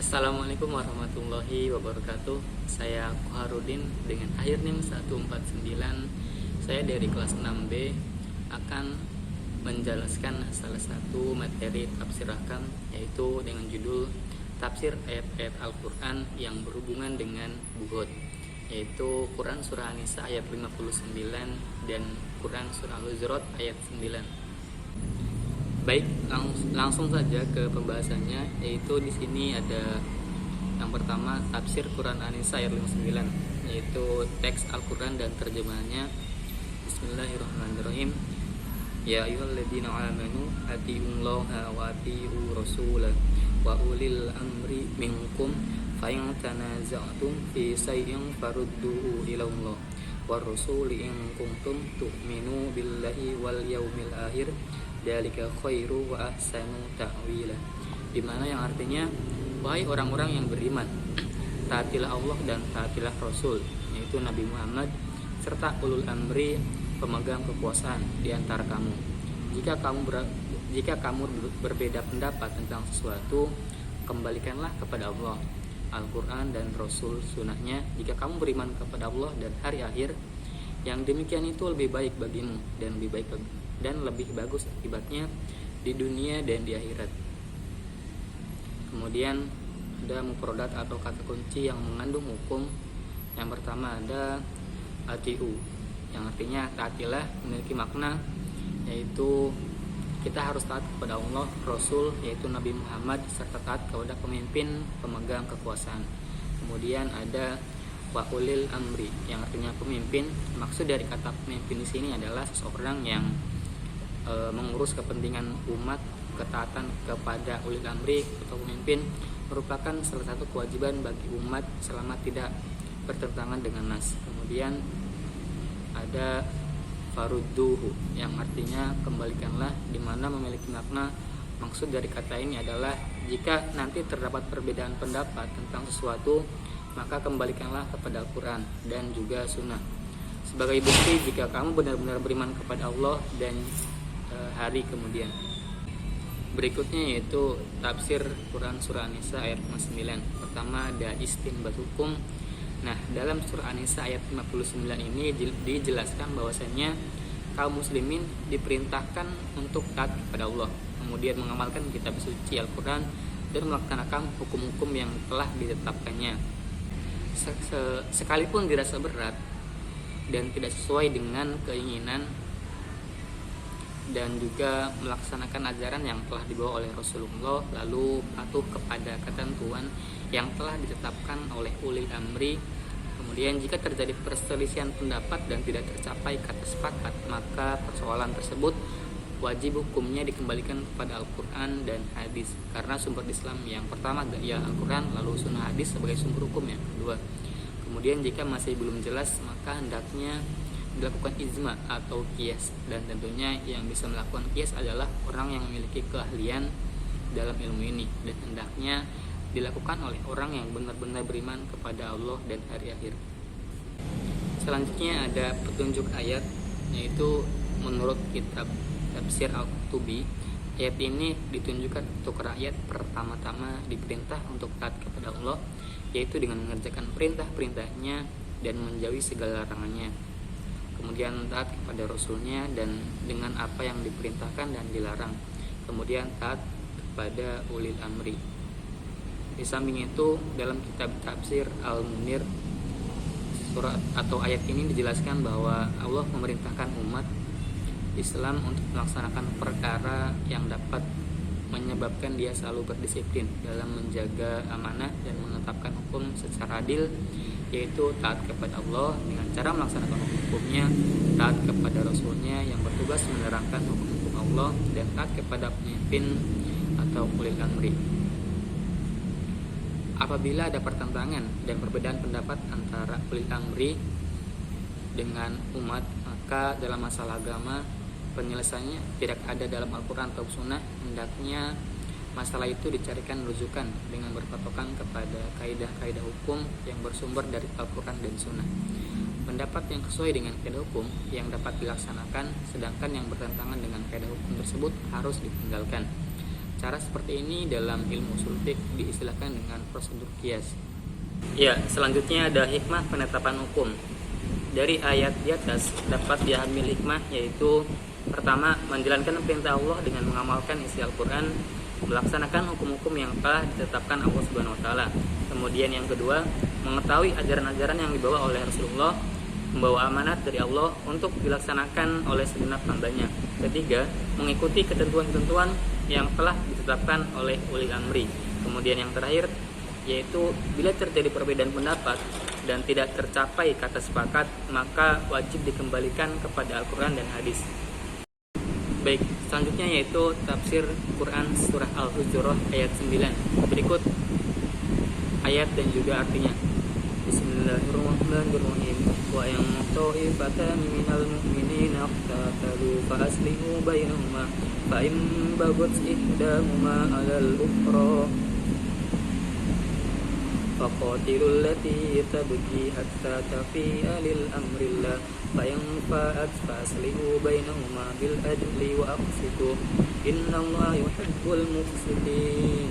Assalamualaikum warahmatullahi wabarakatuh. Saya Koharudin dengan akhir NIM 149. Saya dari kelas 6B akan menjelaskan salah satu materi tafsir Ahkam, yaitu dengan judul Tafsir Ayat-Ayat Al-Quran yang berhubungan dengan buhut, yaitu Quran Surah An-Nisa ayat 59 dan Quran Surah Al-Hujurat ayat 9. Baik, langsung saja ke pembahasannya, yaitu di sini ada yang pertama tafsir Quran An-Nisa ayat 59, yaitu teks Al-Quran dan terjemahannya. Bismillahirrahmanirrahim. Ya ayyuhalladzina amanu atiiullaha wa atiiur rasulah wa ulil amri minkum fa in tanaza'tum fi shay'in farudduhu ila Allah war rasuli in kuntum tu'minu billahi wal yaumil akhir dzalika khairu wa ahsanu ta'wila. Di mana yang artinya, wahai orang-orang yang beriman, taatilah Allah dan taatilah Rasul, yaitu Nabi Muhammad, serta ulul amri, pemegang kekuasaan di antara kamu. Jika kamu berbeda pendapat tentang sesuatu, kembalikanlah kepada Allah, Al-Quran dan Rasul sunnahnya. Jika kamu beriman kepada Allah dan hari akhir, yang demikian itu lebih baik bagimu dan lebih bagus akibatnya di dunia dan di akhirat. Kemudian ada mufradat atau kata kunci yang mengandung hukum. Yang pertama ada atiu, yang artinya taatilah, memiliki makna yaitu kita harus taat kepada Allah, Rasul yaitu Nabi Muhammad, serta taat kepada pemimpin pemegang kekuasaan. Kemudian ada wa ulil amri, yang artinya pemimpin. Maksud dari kata pemimpin di sini adalah seseorang yang mengurus kepentingan umat. Ketaatan kepada ulil amri atau pemimpin merupakan salah satu kewajiban bagi umat selama tidak bertentangan dengan nas. Kemudian ada farudduhu, yang artinya kembalikanlah, di mana memiliki makna. Maksud dari kata ini adalah jika nanti terdapat perbedaan pendapat tentang sesuatu, maka kembalikanlah kepada Al-Quran dan juga Sunnah. Sebagai bukti jika kamu benar-benar beriman kepada Allah dan hari kemudian. Berikutnya yaitu tafsir Quran Surah An-Nisa ayat 59. Pertama ada istinbat hukum. Nah, dalam Surah An-Nisa ayat 59 ini dijelaskan bahwasanya kaum muslimin diperintahkan untuk taat kepada Allah, kemudian mengamalkan kitab suci Al-Quran dan melaksanakan hukum-hukum yang telah ditetapkannya. Sekalipun dirasa berat dan tidak sesuai dengan keinginan, dan juga melaksanakan ajaran yang telah dibawa oleh Rasulullah, lalu patuh kepada ketentuan yang telah ditetapkan oleh ulil amri. Kemudian jika terjadi perselisihan pendapat dan tidak tercapai kata sepakat, maka persoalan tersebut wajib hukumnya dikembalikan kepada Al-Quran dan hadis, karena sumber Islam yang pertama ya Al-Quran, lalu sunnah hadis sebagai sumber hukum yang kedua. Kemudian jika masih belum jelas, maka hendaknya dilakukan ijma atau qiyas, dan tentunya yang bisa melakukan qiyas adalah orang yang memiliki keahlian dalam ilmu ini, dan hendaknya dilakukan oleh orang yang benar-benar beriman kepada Allah dan hari akhir. Selanjutnya ada petunjuk ayat, yaitu menurut kitab Tafsir Al-Qurtubi, ayat ini ditunjukkan untuk rakyat pertama-tama diperintah untuk taat kepada Allah, yaitu dengan mengerjakan perintah-perintahnya dan menjauhi segala larangannya. Kemudian taat kepada Rasulnya dan dengan apa yang diperintahkan dan dilarang. Kemudian taat kepada ulil amri. Di samping itu, dalam kitab tafsir Al-Munir, surat atau ayat ini dijelaskan bahwa Allah memerintahkan umat Islam untuk melaksanakan perkara yang dapat menyebabkan dia selalu berdisiplin dalam menjaga amanah dan menetapkan hukum secara adil, yaitu taat kepada Allah dengan cara melaksanakan hukum-hukumnya, taat kepada Rasulnya yang bertugas menerangkan hukum-hukum Allah, dan taat kepada pemimpin atau ulil amri. Apabila ada pertentangan dan perbedaan pendapat antara ulil amri dengan umat, maka dalam masalah agama penyelesaiannya tidak ada dalam Al-Quran atau Sunnah. Hendaknya masalah itu dicarikan rujukan dengan berpatokan kepada kaidah-kaidah hukum yang bersumber dari Al-Quran dan Sunnah. Pendapat yang sesuai dengan kaidah hukum yang dapat dilaksanakan, sedangkan yang bertentangan dengan kaidah hukum tersebut harus ditinggalkan. Cara seperti ini dalam ilmu ushul fiqh diistilahkan dengan prosedur qiyas. Ya, selanjutnya ada hikmah penetapan hukum. Dari ayat di atas dapat diambil hikmah, yaitu pertama, menjalankan perintah Allah dengan mengamalkan isi Al-Quran, melaksanakan hukum-hukum yang telah ditetapkan Allah Subhanahu wa Ta'ala. Kemudian yang kedua, mengetahui ajaran-ajaran yang dibawa oleh Rasulullah, membawa amanat dari Allah untuk dilaksanakan oleh segenap hambanya. Ketiga, mengikuti ketentuan-ketentuan yang telah ditetapkan oleh ulil amri. Kemudian yang terakhir, yaitu bila terjadi perbedaan pendapat dan tidak tercapai kata sepakat, maka wajib dikembalikan kepada Al-Quran dan hadis. Baik, selanjutnya yaitu tafsir Quran surah Al-Hujurat ayat 9. Berikut ayat dan juga artinya. Bismillahirrahmanirrahim. Wa in ta'ifatan minal mu'minina iqtatalu fa aslihu bainahuma fa in bagat ihdahuma 'alal ukhra faqatilul lati tabghi hatta tafi'a lil amrillah fa in fa'at fa aslihu bainahuma bil adli wa aqsitu innallaha yuhibbul muqsitin.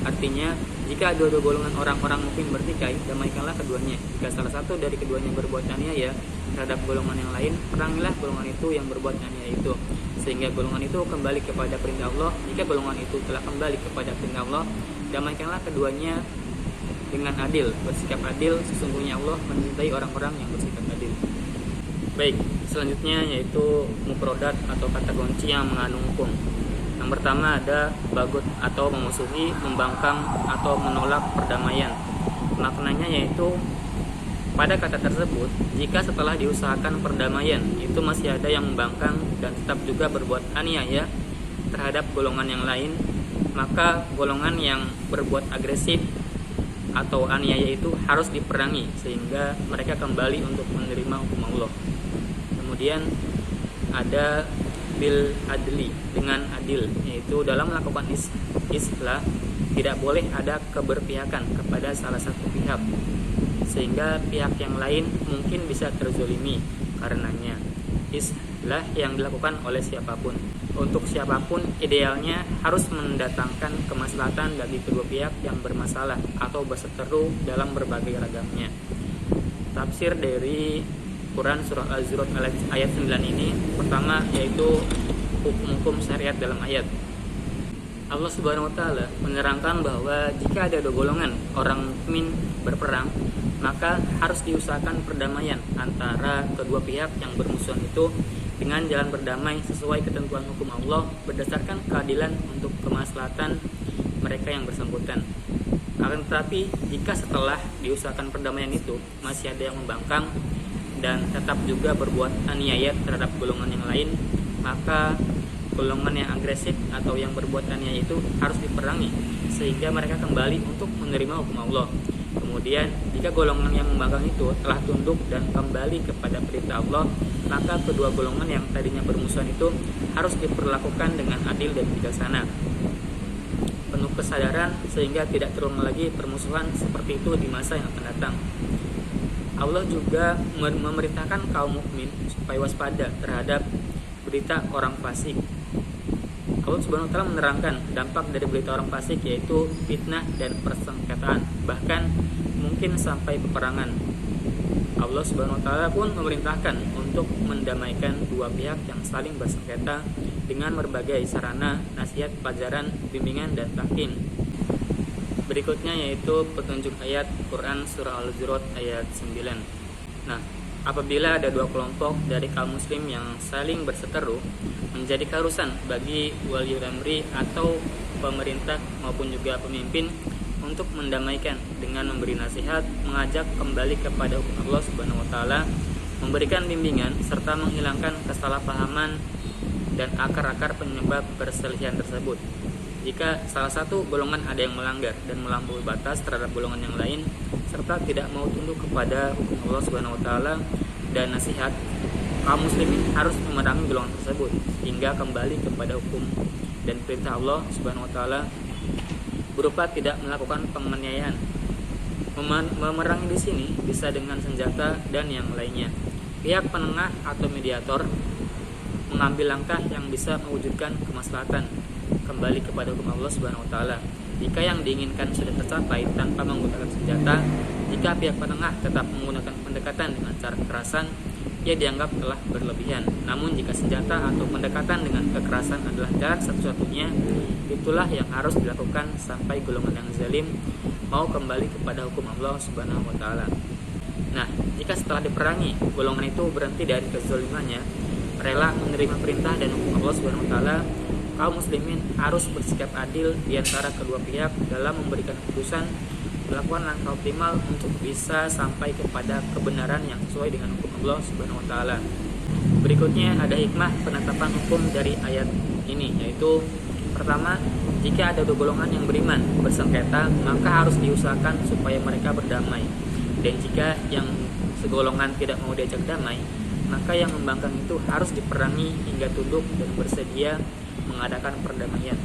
Artinya, jika dua golongan orang-orang mukmin bertikai, damaikanlah keduanya. Jika salah satu dari keduanya berbuat aniaya terhadap golongan yang lain, perangilah golongan itu yang berbuat aniaya itu, sehingga golongan itu kembali kepada perintah Allah. Jika golongan itu telah kembali kepada perintah Allah, damaikanlah keduanya dengan adil, bersikap adil. Sesungguhnya Allah mencintai orang-orang yang bersikap adil. Baik, selanjutnya yaitu mufradat atau kata kunci yang mengandung hukum. Yang pertama ada bagut atau memusuhi, membangkang atau menolak perdamaian. Maknanya yaitu pada kata tersebut, jika setelah diusahakan perdamaian itu masih ada yang membangkang dan tetap juga berbuat aniaya terhadap golongan yang lain, maka golongan yang berbuat agresif atau aniaya itu harus diperangi sehingga mereka kembali untuk menerima hukum Allah. Kemudian ada bil adli, dengan adil, yaitu dalam melakukan islah tidak boleh ada keberpihakan kepada salah satu pihak sehingga pihak yang lain mungkin bisa terzolimi karenanya. Islah yang dilakukan oleh siapapun, untuk siapapun, idealnya harus mendatangkan kemaslahatan bagi kedua pihak yang bermasalah atau berseteru dalam berbagai ragamnya. Tafsir dari Quran surah Al-Hujurat ayat 9 ini, pertama yaitu hukum-hukum syariat dalam ayat. Allah Subhanahu wa Ta'ala menerangkan bahwa jika ada dua golongan orang mukmin berperang, maka harus diusahakan perdamaian antara kedua pihak yang bermusuhan itu dengan jalan berdamai sesuai ketentuan hukum Allah berdasarkan keadilan untuk kemaslahatan mereka yang bersangkutan. Akan tetapi, jika setelah diusahakan perdamaian itu masih ada yang membangkang dan tetap juga berbuat aniaya terhadap golongan yang lain, maka golongan yang agresif atau yang berbuat aniaya itu harus diperangi sehingga mereka kembali untuk menerima hukum Allah. Kemudian, jika golongan yang membangkang itu telah tunduk dan kembali kepada perintah Allah, maka kedua golongan yang tadinya bermusuhan itu harus diperlakukan dengan adil dan bijaksana, penuh kesadaran sehingga tidak terulang lagi permusuhan seperti itu di masa yang akan datang. Allah juga memerintahkan kaum mukmin supaya waspada terhadap berita orang fasik. Allah Subhanahu wa Ta'ala menerangkan dampak dari berita orang fasik yaitu fitnah dan persengketaan, bahkan mungkin sampai peperangan. Allah Subhanahu wa Ta'ala pun memerintahkan untuk mendamaikan dua pihak yang saling bersengketa dengan berbagai sarana, nasihat, pelajaran, bimbingan, dan tahkim. Berikutnya yaitu petunjuk ayat Quran surah Al-Hujurat ayat 9. Nah, apabila ada dua kelompok dari kaum muslim yang saling berseteru, menjadi keharusan bagi waliul amri atau pemerintah maupun juga pemimpin untuk mendamaikan dengan memberi nasihat, mengajak kembali kepada hukum Allah Subhanahu wa Ta'ala, memberikan bimbingan serta menghilangkan kesalahpahaman dan akar-akar penyebab perselisihan tersebut. Jika salah satu golongan ada yang melanggar dan melampaui batas terhadap golongan yang lain serta tidak mau tunduk kepada hukum Allah Subhanahu wa Ta'ala dan nasihat, kaum muslimin harus memerangi golongan tersebut hingga kembali kepada hukum dan perintah Allah Subhanahu wa Ta'ala berupa tidak melakukan penganiayaan. Memerangi di sini bisa dengan senjata dan yang lainnya. Pihak penengah atau mediator mengambil langkah yang bisa mewujudkan kemaslahatan, kembali kepada hukum Allah Subhanahu wa taala. Jika yang diinginkan sudah tercapai tanpa menggunakan senjata, jika pihak penengah tetap menggunakan pendekatan dengan cara kekerasan, ia dianggap telah berlebihan. Namun jika senjata atau pendekatan dengan kekerasan adalah jalan satu-satunya, itulah yang harus dilakukan sampai golongan yang zalim mau kembali kepada hukum Allah Subhanahu wa taala. Nah, jika setelah diperangi golongan itu berhenti dari kezalimannya, rela menerima perintah dan hukum Allah Subhanahu wa taala, kaum muslimin harus bersikap adil di antara kedua pihak dalam memberikan keputusan, melakukan langkah optimal untuk bisa sampai kepada kebenaran yang sesuai dengan hukum Allah Subhanahu wa taala. Berikutnya ada hikmah penetapan hukum dari ayat ini, yaitu pertama, jika ada dua golongan yang beriman bersengketa, maka harus diusahakan supaya mereka berdamai. Dan jika yang segolongan tidak mau diajak damai, maka yang membangkang itu harus diperangi hingga tunduk dan bersedia mengadakan perdamaian.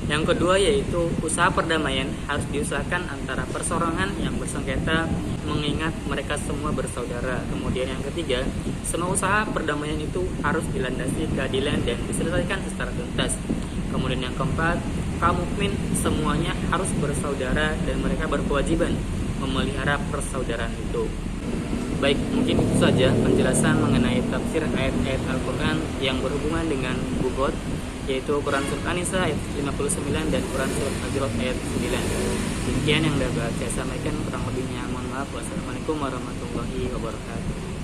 Yang kedua yaitu usaha perdamaian harus diusahakan antara perseorangan yang bersengketa, mengingat mereka semua bersaudara. Kemudian yang ketiga, semua usaha perdamaian itu harus dilandasi keadilan dan diselesaikan secara tuntas. Kemudian yang keempat, kaum mukmin semuanya harus bersaudara dan mereka berkewajiban memelihara persaudaraan itu. Baik, mungkin itu saja penjelasan mengenai tafsir ayat-ayat Al-Quran yang berhubungan dengan bugot, yaitu Quran Surat An-Nisa ayat 59 dan Quran Surat Al-Hujurat ayat 9. Demikian yang dapat saya sampaikan, kurang lebihnya mohon maaf. Wassalamualaikum warahmatullahi wabarakatuh.